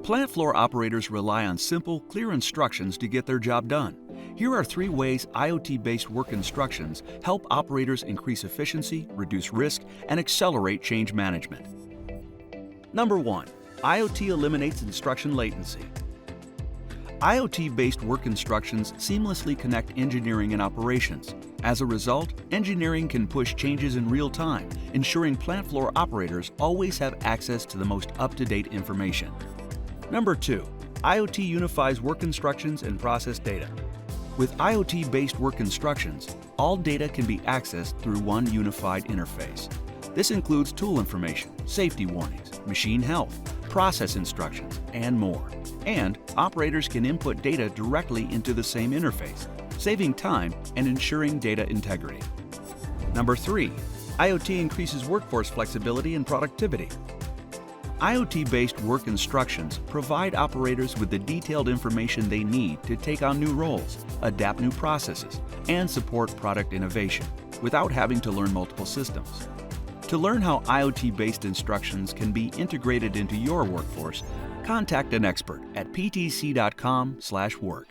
Plant floor operators rely on simple, clear instructions to get their job done. Here are 3 ways IoT-based work instructions help operators increase efficiency, reduce risk, and accelerate change management. Number 1. IoT eliminates instruction latency. IoT-based work instructions seamlessly connect engineering and operations. As a result, engineering can push changes in real time, ensuring plant floor operators always have access to the most up-to-date information. Number 2. IoT unifies work instructions and process data. With IoT-based work instructions, all data can be accessed through one unified interface. This includes tool information, safety warnings, machine health, process instructions, and more. And operators can input data directly into the same interface, saving time and ensuring data integrity. Number 3. IoT increases workforce flexibility and productivity. IoT-based work instructions provide operators with the detailed information they need to take on new roles, adapt new processes, and support product innovation without having to learn multiple systems. To learn how IoT-based instructions can be integrated into your workforce, contact an expert at ptc.com/work.